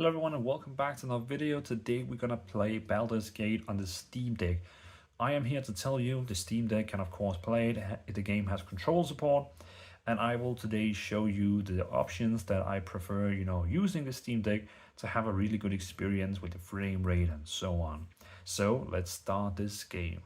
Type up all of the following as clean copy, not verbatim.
Hello everyone and welcome back to another video. Today we're gonna play Baldur's Gate on the Steam Deck. I am here to tell you the Steam Deck can of course play it. The game has control support, and I will today show you the options that I prefer, using the Steam Deck to have a really good experience with the frame rate and so on. So let's start this game.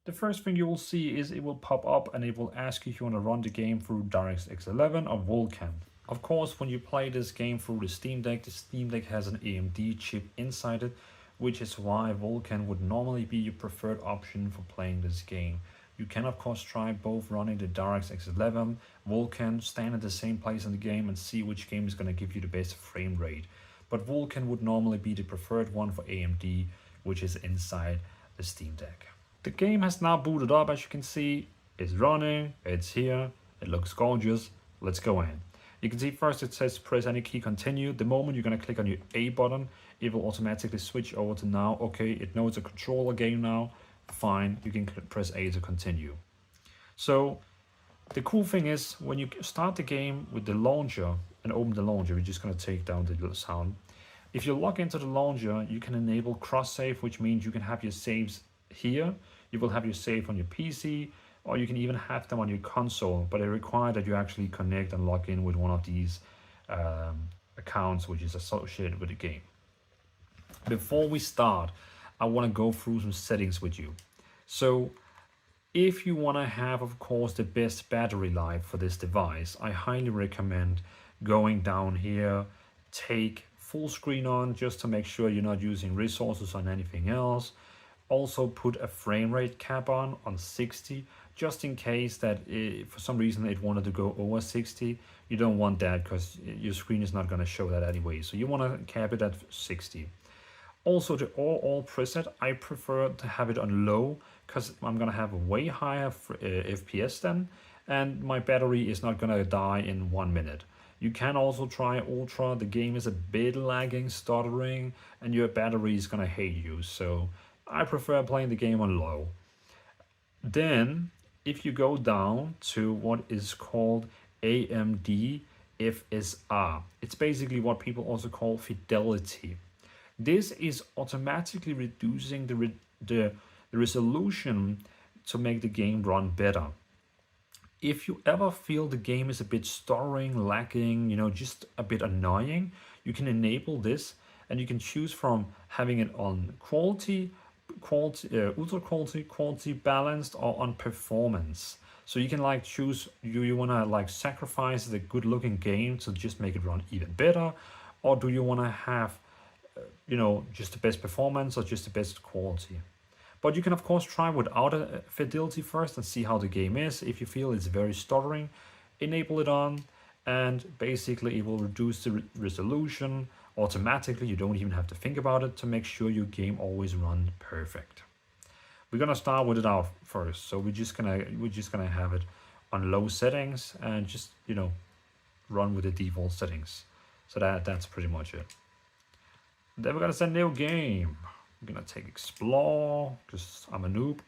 The first thing you will see is it will pop up and it will ask you if you want to run the game through DirectX 11 or Vulkan. Of course, when you play this game through the Steam Deck has an AMD chip inside it, which is why Vulkan would normally be your preferred option for playing this game. You can of course try both running the DirectX 11, Vulkan, stand at the same place in the game and see which game is going to give you the best frame rate. But Vulkan would normally be the preferred one for AMD, which is inside the Steam Deck. The game has now booted up, as you can see. It's running, it's here, it looks gorgeous. Let's go in. You can see first it says press any key continue. The moment you're going to click on your A button, it will automatically switch over to now. Okay, it knows a controller game now. Fine, you can press A to continue. So the cool thing is when you start the game with the launcher and open the launcher, we're just going to take down the little sound. If you log into the launcher, you can enable cross save, which means you can have your saves here. You will have your save on your PC, or you can even have them on your console, but it requires that you actually connect and log in with one of these accounts which is associated with the game. Before we start, I want to go through some settings with you. So if you want to have, of course, the best battery life for this device, I highly recommend going down here, take full screen on just to make sure you're not using resources on anything else. Also put a frame rate cap on 60, just in case that for some reason it wanted to go over 60. You don't want that because your screen is not going to show that anyway. So you want to cap it at 60. Also the all preset, I prefer to have it on low because I'm going to have a way higher FPS then, and my battery is not going to die in 1 minute. You can also try ultra. The game is a bit lagging, stuttering, and your battery is going to hate you. So I prefer playing the game on low. Then, if you go down to what is called AMD FSR, it's basically what people also call fidelity. This is automatically reducing the resolution to make the game run better. If you ever feel the game is a bit stuttering, lagging, just a bit annoying, you can enable this and you can choose from having it on quality, ultra quality, balanced, or on performance. So you can choose, you want to sacrifice the good looking game to just make it run even better, or do you want to have just the best performance or just the best quality. But you can of course try without a fidelity first and see how the game is. If you feel it's very stuttering, enable it on, and basically it will reduce the resolution automatically. You don't even have to think about it to make sure your game always runs perfect. We're gonna start with it out first, so we're just gonna have it on low settings and just run with the default settings. So that's pretty much it. Then we're gonna say new game. I'm gonna take explore because I'm a noob.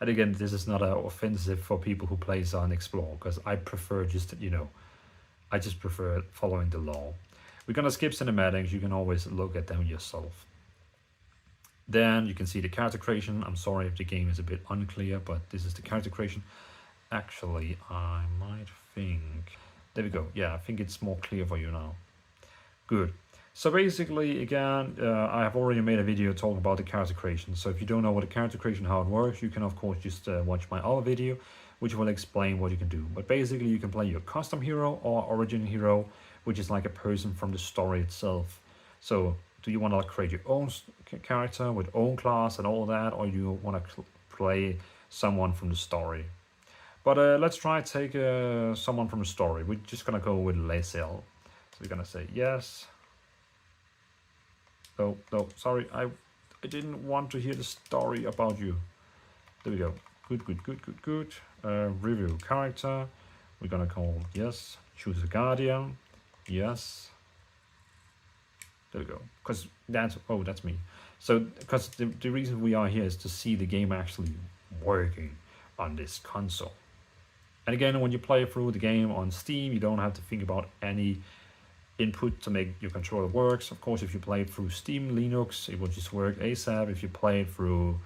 and again, this is not offensive for people who plays on explore, because I prefer just I just prefer following the law. We're gonna skip cinematics. You can always look at them yourself. Then you can see the character creation. I'm sorry if the game is a bit unclear, but this is the character creation. Actually, I might think, there we go. Yeah, I think it's more clear for you now. Good. So basically, again, I have already made a video talking about the character creation. So if you don't know what the character creation, how it works, you can of course just watch my other video, which will explain what you can do. But basically, you can play your custom hero or origin hero, which is like a person from the story itself. So do you want to create your own character with own class and all that, or you want to play someone from the story? But let's try take someone from the story. We're just gonna go with Lae'zel. So we're gonna say yes. Oh, no, sorry, I didn't want to hear the story about you. There we go. Good. Review character. We're gonna call yes. Choose a guardian. Yes. There we go. Because that's me. So, because the reason we are here is to see the game actually working on this console. And again, when you play through the game on Steam, you don't have to think about any input to make your controller works. Of course, if you play it through Steam Linux, it will just work ASAP. If you play it through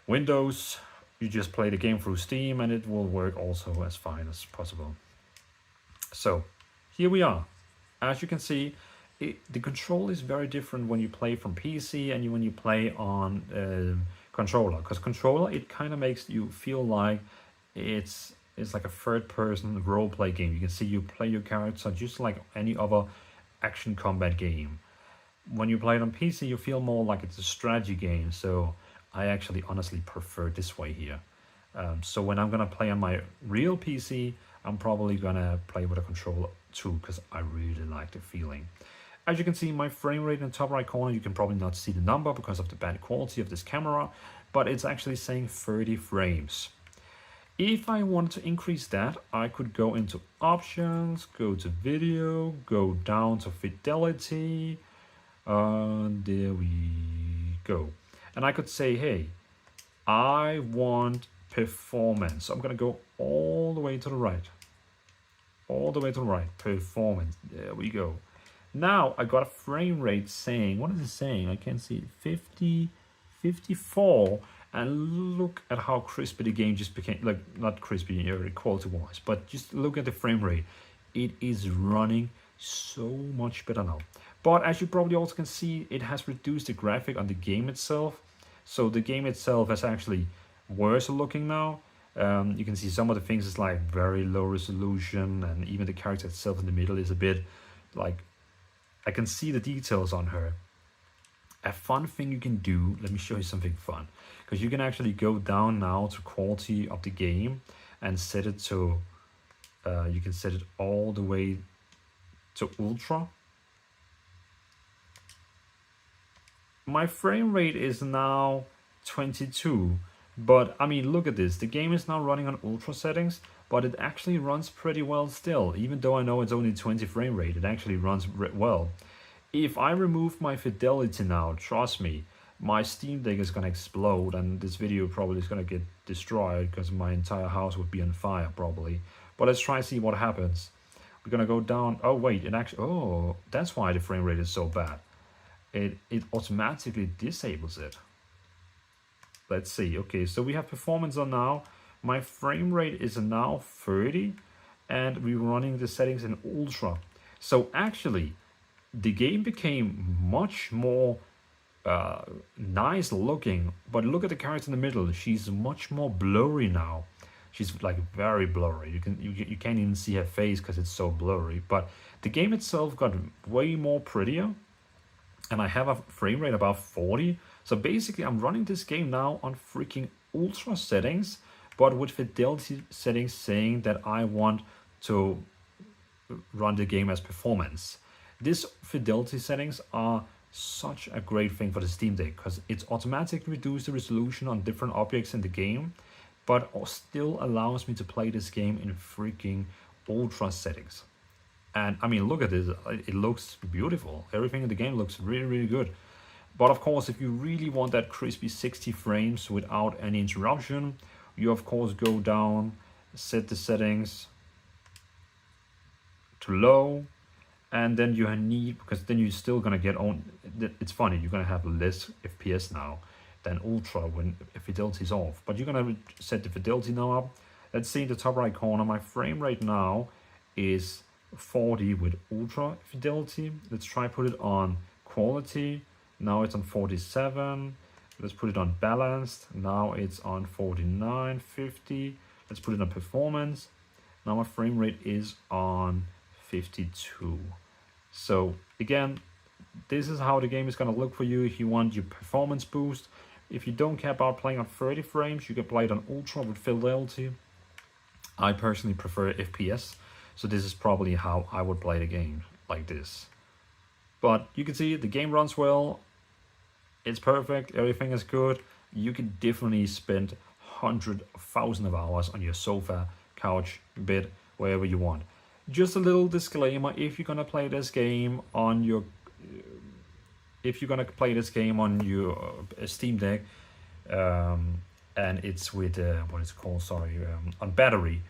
Windows, you just play the game through Steam and it will work also as fine as possible. So here we are. As you can see, the control is very different when you play from PC and when you play on controller. Because controller, it kind of makes you feel like it's like a third-person role-play game. You can see you play your character just like any other action combat game. When you play it on PC, you feel more like it's a strategy game. So I actually honestly prefer this way here. So when I'm gonna play on my real PC, I'm probably gonna play with a controller too, because I really like the feeling. As you can see, my frame rate in the top right corner, you can probably not see the number because of the bad quality of this camera, but it's actually saying 30 frames. If I wanted to increase that, I could go into options, go to video, go down to fidelity. There we go. And I could say, hey, I want performance. So I'm going to go all the way to the right. All the way to the right. Performance. There we go. Now I got a frame rate saying, what is it saying? I can't see it. 50, 54. And look at how crispy the game just became. Like, not crispy quality wise, but just look at the frame rate. It is running so much better now. But as you probably also can see, it has reduced the graphic on the game itself. So the game itself is actually worse looking now. You can see some of the things is like very low resolution, and even the character itself in the middle is a bit like, I can see the details on her. A fun thing you can do, let me show you something fun, because you can actually go down now to quality of the game and set it to, you can set it all the way to ultra. My frame rate is now 22, but I mean, look at this. The game is now running on ultra settings, but it actually runs pretty well still. Even though I know it's only 20 frame rate, it actually runs well. If I remove my fidelity now, trust me, my Steam Deck is gonna explode, and this video probably is gonna get destroyed because my entire house would be on fire probably. But let's try and see what happens. We're gonna go down. Oh wait, it actually, oh, that's why the frame rate is so bad. It automatically disables it. Let's see. Okay, so we have performance on now. My frame rate is now 30, and we're running the settings in ultra. So actually, the game became much more nice looking. But look at the character in the middle. She's much more blurry now. She's like very blurry. You can't even see her face because it's so blurry. But the game itself got way more prettier. And I have a frame rate about 40. So basically I'm running this game now on freaking ultra settings, but with fidelity settings saying that I want to run the game as performance. These fidelity settings are such a great thing for the Steam Deck because it's automatically reduced the resolution on different objects in the game, but still allows me to play this game in freaking ultra settings. And I mean, look at this, it looks beautiful. Everything in the game looks really, really good. But of course, if you really want that crispy 60 frames without any interruption, you of course go down, set the settings to low, and then you need, because then you're still gonna get on, it's funny, you're gonna have less FPS now than ultra when fidelity is off. But you're gonna set the fidelity now up. Let's see in the top right corner, my frame rate now is 40 with ultra fidelity. Let's try put it on quality. Now it's on 47. Let's put it on balanced. Now it's on 49, 50. Let's put it on performance. Now my frame rate is on 52. So again, this is how the game is going to look for you if you want your performance boost. If you don't care about playing on 30 frames, you can play it on ultra with fidelity. I personally prefer FPS. So this is probably how I would play the game, like this. But you can see the game runs well. It's perfect. Everything is good. You can definitely spend 100,000 of hours on your sofa, couch, bed, wherever you want. Just a little disclaimer: if you're gonna play this game on your if you're gonna play this game on your Steam Deck, and it's with what is it called? Sorry, on battery.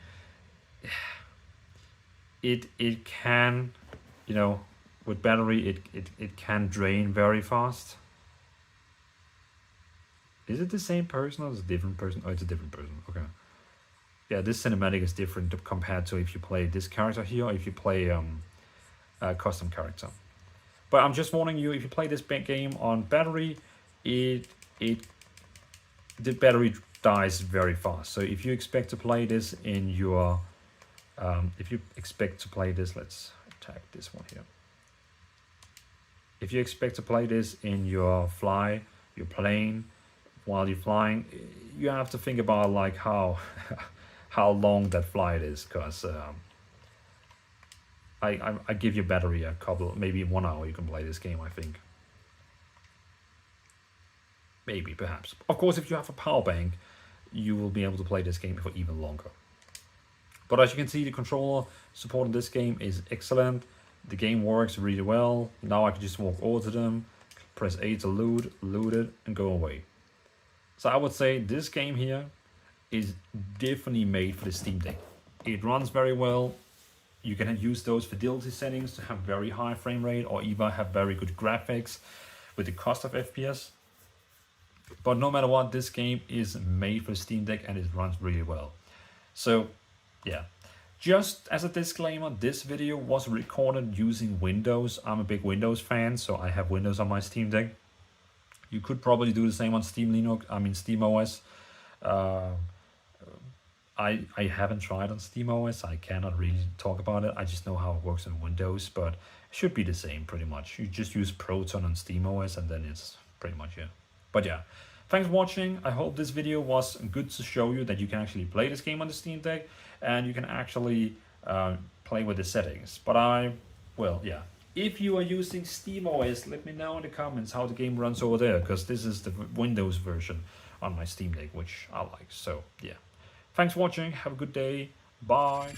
It can, you know, with battery it can drain very fast. Is it the same person or is it a different person? Oh, it's a different person. Okay. Yeah, this cinematic is different compared to if you play this character here or if you play a custom character. But I'm just warning you, if you play this game on battery, the battery dies very fast. So if you expect to play this in your, let's tag this one here. If you expect to play this in your plane, while you're flying, you have to think about like how how long that flight is, because I give you battery a couple, maybe 1 hour you can play this game, I think. Maybe, perhaps. Of course, if you have a power bank, you will be able to play this game for even longer. But as you can see, the controller support in this game is excellent. The game works really well. Now I can just walk over to them, press A to loot it, and go away. So I would say this game here is definitely made for the Steam Deck. It runs very well. You can use those fidelity settings to have very high frame rate or even have very good graphics with the cost of FPS. But no matter what, this game is made for Steam Deck and it runs really well. So yeah, just as a disclaimer, this video was recorded using Windows. I'm a big Windows fan, so I have Windows on my Steam Deck. You could probably do the same on Steam OS. I haven't tried on Steam OS. I cannot really talk about it. I just know how it works on Windows, but it should be the same pretty much. You just use Proton on Steam OS and then it's pretty much it. But yeah, thanks for watching. I hope this video was good to show you that you can actually play this game on the Steam Deck and you can actually play with the settings. But yeah. If you are using Steam OS, let me know in the comments how the game runs over there, because this is the Windows version on my Steam Deck, which I like. So yeah. Thanks for watching. Have a good day. Bye.